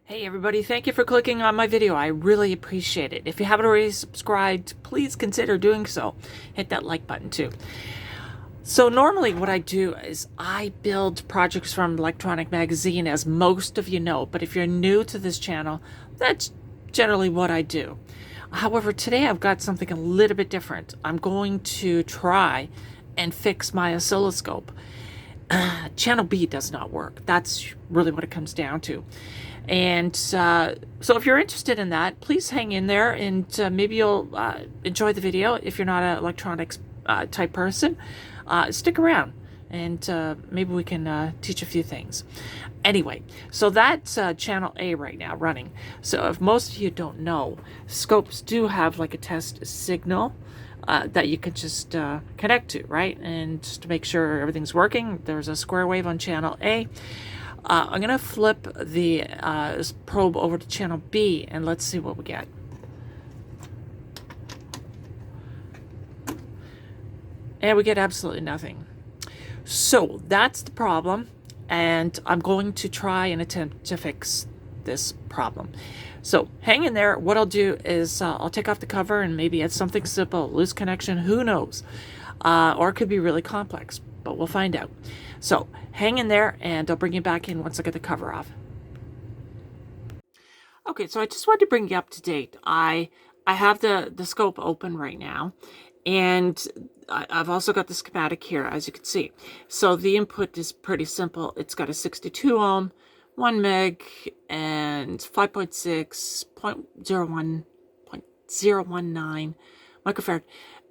Hey everybody, thank you for clicking on my video. I really appreciate it. If you haven't already subscribed, please consider doing so. Hit that like button too. So normally what I do is I build projects from Electronic Magazine, as most of you know, but if you're new to this channel, that's generally what I do. However, today I've got something a little bit different. I'm going to try and fix my oscilloscope. Channel B does not work. That's really what it comes down to. And so if you're interested in that, please hang in there, and maybe you'll enjoy the video. If you're not an electronics type person, stick around, and maybe we can teach a few things. Anyway, so that's channel A right now running. So if most of you don't know, scopes do have like a test signal that you can just connect to, right? And just to make sure everything's working, there's a square wave on channel A. I'm going to flip the probe over to channel B, and let's see what we get. And we get absolutely nothing. So that's the problem, and I'm going to try and attempt to fix this problem. So hang in there. What I'll do is I'll take off the cover, and maybe it's something simple, loose connection, who knows? Or it could be really complex, but we'll find out. So hang in there, and I'll bring you back in once I get the cover off. Okay, so I just wanted to bring you up to date. I have the scope open right now, and I've also got the schematic here, as you can see. So the input is pretty simple. It's got a 62 ohm, 1 meg, and 5.6, 0.01, 0.019 microfarad,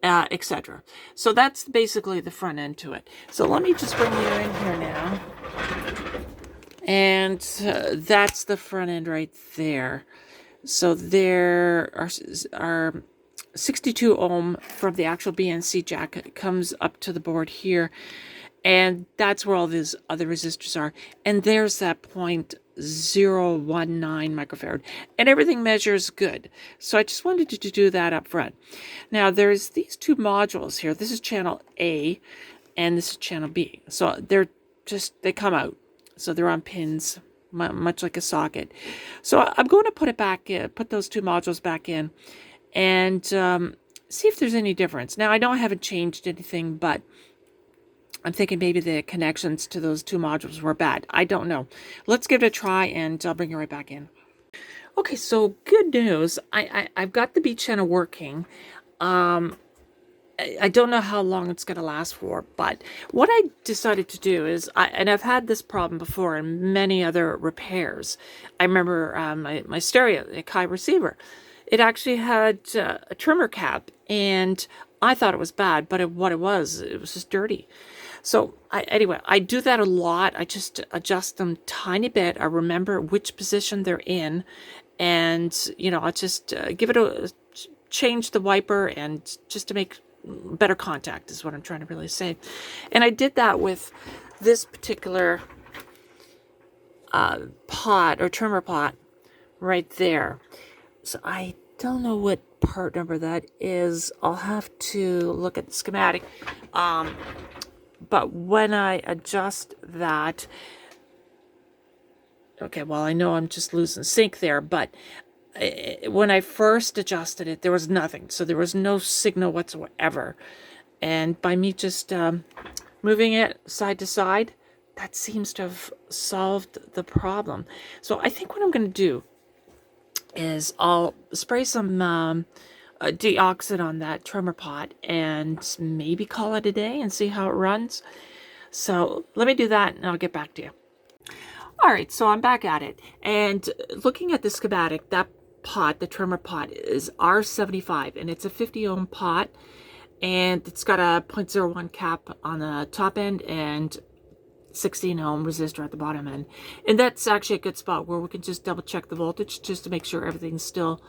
etc. So that's basically the front end to it. So let me just bring you in here now. And that's the front end right there. So there are 62 ohm from the actual BNC jack. It comes up to the board here. And that's where all these other resistors are. And there's that 0.019 microfarad. And everything measures good. So I just wanted to do that up front. Now there's these two modules here. This is channel A and this is channel B. So they come out. So they're on pins, much like a socket. So I'm going to put it back in, put those two modules back in, and see if there's any difference. Now I know I haven't changed anything, but I'm thinking maybe the connections to those two modules were bad. I don't know. Let's give it a try, and I'll bring you right back in. Okay, so good news. I've got the B channel working. I don't know how long it's going to last for, but what I decided to do is, and I've had this problem before in many other repairs. I remember my stereo, the Kai receiver. It actually had a trimmer cap, and I thought it was bad, but what it was just dirty. So anyway, I do that a lot. I just adjust them tiny bit. I remember which position they're in, and I'll just give it change the wiper, and just to make better contact is what I'm trying to really say. And I did that with this particular pot or trimmer pot right there. So I don't know what part number that is. I'll have to look at the schematic. But when I adjust that, okay, well, I know I'm just losing sync there, but when I first adjusted it, there was nothing. So there was no signal whatsoever. And by me just moving it side to side, that seems to have solved the problem. So I think what I'm going to do is I'll spray some deoxit on that trimmer pot and maybe call it a day and see how it runs. So let me do that, and I'll get back to you. All right, so I'm back at it. And looking at the schematic, that pot, the trimmer pot, is R75, and it's a 50 ohm pot, and it's got a 0.01 cap on the top end and 16 ohm resistor at the bottom end. And that's actually a good spot where we can just double check the voltage just to make sure everything's still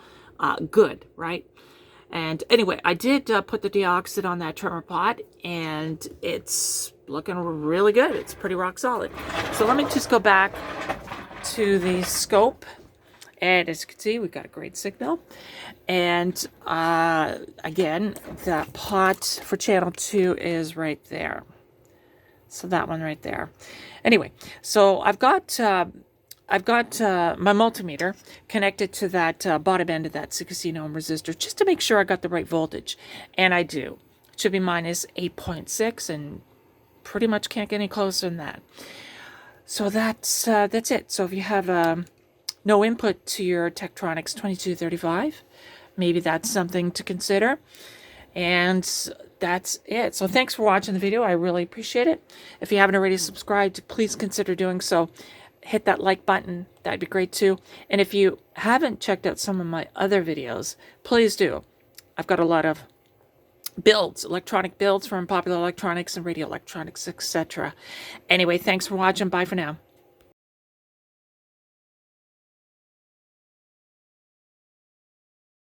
good, right? And anyway, I did put the deoxit on that trimmer pot, and it's looking really good. It's pretty rock solid. So let me just go back to the scope. And as you can see, we've got a great signal. And again, that pot for channel 2 is right there. So that one right there. Anyway, so I've got I've got my multimeter connected to that bottom end of that 16 ohm resistor just to make sure I got the right voltage. And I do. It should be minus 8.6 and pretty much can't get any closer than that. So that's it. So if you have no input to your Tektronix 2235, maybe that's something to consider. And that's it. So thanks for watching the video. I really appreciate it. If you haven't already subscribed, please consider doing so. Hit that like button. That'd be great too. And if you haven't checked out some of my other videos, please do. I've got a lot of builds, electronic builds from Popular Electronics and Radio Electronics, etc. Anyway, thanks for watching. Bye for now.